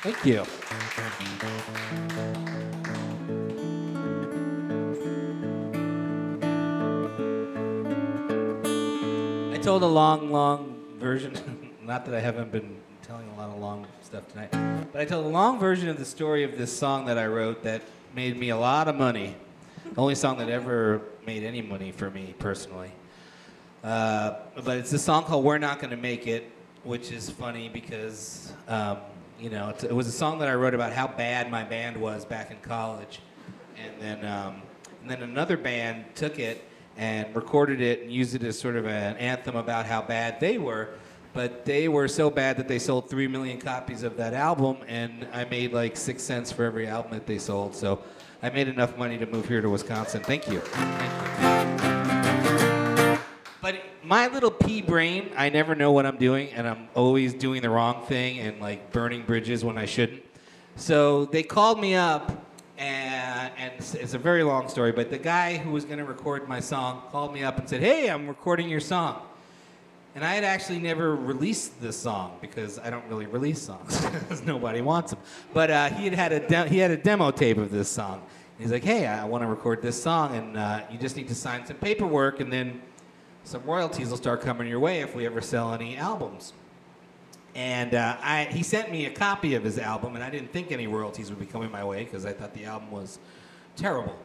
Thank you. I told a long version. Not that I haven't been telling a lot of long stuff tonight, but I told a long version of the story of this song that I wrote that made me a lot of money. The only song that ever made any money for me personally. But it's a song called "We're Not Gonna Make It," which is funny because it was a song that I wrote about how bad my band was back in college, and then another band took it and recorded it and used it as sort of an anthem about how bad they were. But they were so bad that they sold 3 million copies of that album, and I made like 6 cents for every album that they sold. So I made enough money to move here to Wisconsin. Thank you. But my little pea brain, I never know what I'm doing, and I'm always doing the wrong thing and like burning bridges when I shouldn't. So they called me up, and it's a very long story, but the guy who was going to record my song called me up and said, "Hey, I'm recording your song." And I had actually never released this song because I don't really release songs because nobody wants them. But he had a demo tape of this song. And he's like, "Hey, I want to record this song, and you just need to sign some paperwork, and then some royalties will start coming your way if we ever sell any albums." And he sent me a copy of his album, and I didn't think any royalties would be coming my way because I thought the album was terrible.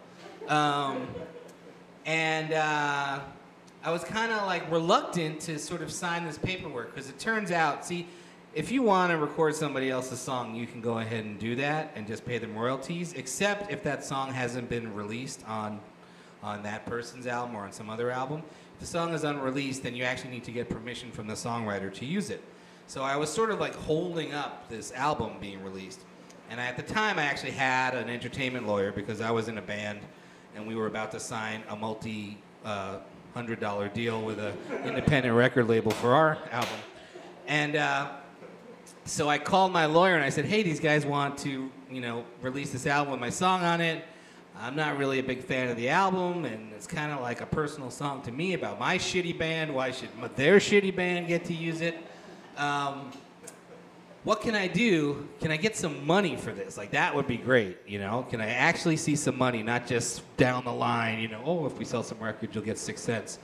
I was kind of like reluctant to sort of sign this paperwork because it turns out, see, if you want to record somebody else's song, you can go ahead and do that and just pay them royalties, except if that song hasn't been released on that person's album or on some other album. If the song is unreleased, then you actually need to get permission from the songwriter to use it. So I was sort of like holding up this album being released. And at the time, I actually had an entertainment lawyer because I was in a band and we were about to sign a $100 deal with an independent record label for our album. And so I called my lawyer and I said, "Hey, these guys want to, release this album with my song on it. I'm not really a big fan of the album, and it's kind of like a personal song to me about my shitty band. Why should their shitty band get to use it? What can I do? Can I get some money for this? Like, that would be great, Can I actually see some money, not just down the line, if we sell some records, you'll get 6 cents."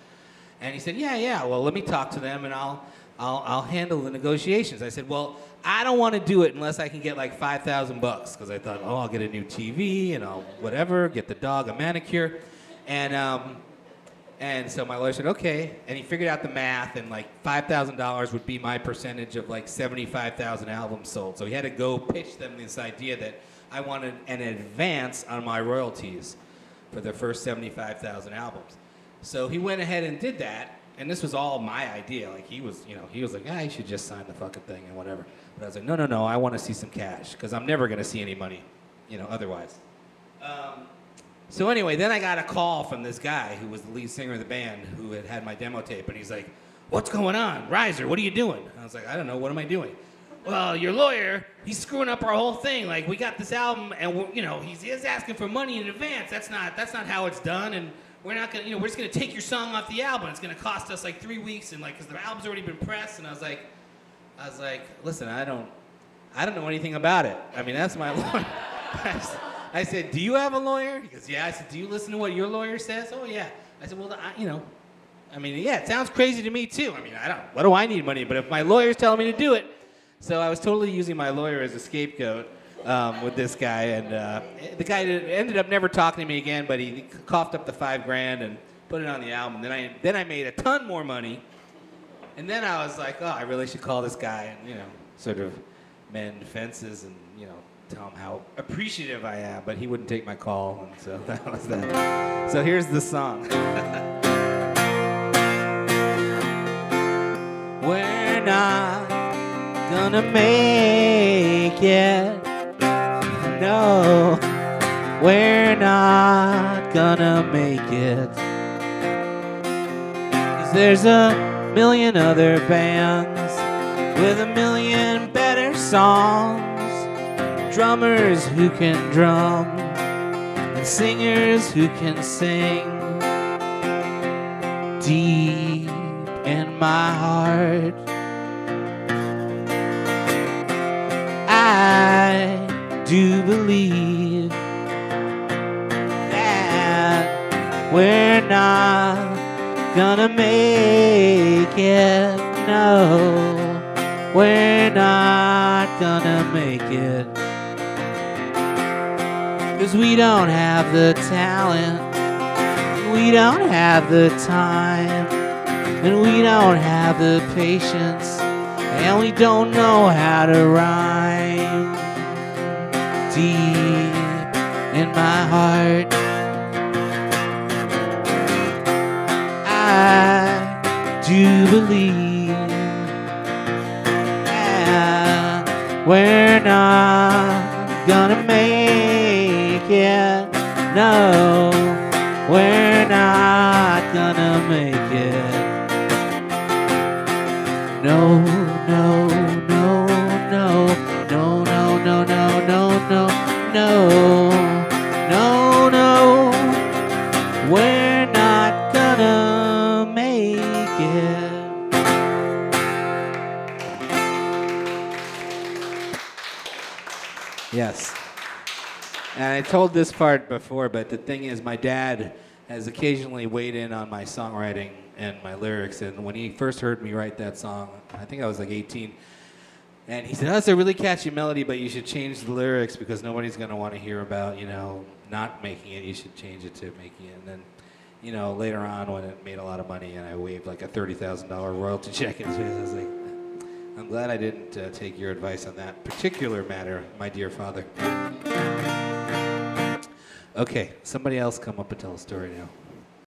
And he said, yeah, well, let me talk to them, and I'll handle the negotiations. I said, "Well, I don't want to do it unless I can get like $5,000 because I thought, I'll get a new TV and I'll whatever, get the dog a manicure." And so my lawyer said, "Okay," and he figured out the math, and like $5,000 would be my percentage of like 75,000 albums sold. So he had to go pitch them this idea that I wanted an advance on my royalties for the first 75,000 albums. So he went ahead and did that, and this was all my idea. Like he was like, "You should just sign the fucking thing and whatever." But I was like, no, I want to see some cash because I'm never going to see any money, otherwise. So anyway, then I got a call from this guy who was the lead singer of the band who had my demo tape, and he's like, "What's going on? Riser, what are you doing?" And I was like, "I don't know, what am I doing?" "Well, your lawyer, he's screwing up our whole thing. Like, we got this album, and he's asking for money in advance. That's not how it's done, and we're not gonna, we're just gonna take your song off the album. It's gonna cost us like 3 weeks, and like, because the album's already been pressed." And I was like, "Listen, I don't know anything about it. I mean, that's my lawyer." I said, "Do you have a lawyer?" He goes, "Yeah." I said, "Do you listen to what your lawyer says?" "Oh, yeah." I said, "Well, it sounds crazy to me, too. I mean, what do I need money? But if my lawyer's telling me to do it." So I was totally using my lawyer as a scapegoat with this guy. And the guy ended up never talking to me again, but he coughed up the $5,000 and put it on the album. Then I made a ton more money. And then I was like, I really should call this guy and, sort of mend fences and, tell him how appreciative I am, but he wouldn't take my call, and so that was that. So here's the song. We're not gonna make it. No, we're not gonna make it. 'Cause there's a million other bands with a million better songs. Drummers who can drum and singers who can sing. Deep in my heart, I do believe that we're not gonna make it. No, we're not gonna make it. 'Cause we don't have the talent, we don't have the time, and we don't have the patience, and we don't know how to rhyme. Deep in my heart, I do believe that we're not gonna make it. No, we're not gonna make it. No, no, no, no, no, no, no, no, no, no, no, no, no, we're not gonna make it. Yes. And I told this part before, but the thing is, my dad has occasionally weighed in on my songwriting and my lyrics. And when he first heard me write that song, I think I was like 18, and he said, "Oh, it's a really catchy melody, but you should change the lyrics because nobody's going to want to hear about, you know, not making it. You should change it to making it." And then, you know, later on when it made a lot of money and I waved like a $30,000 royalty check in his face, I was like, I'm glad I didn't take your advice on that particular matter, my dear father. Okay, somebody else come up and tell a story now.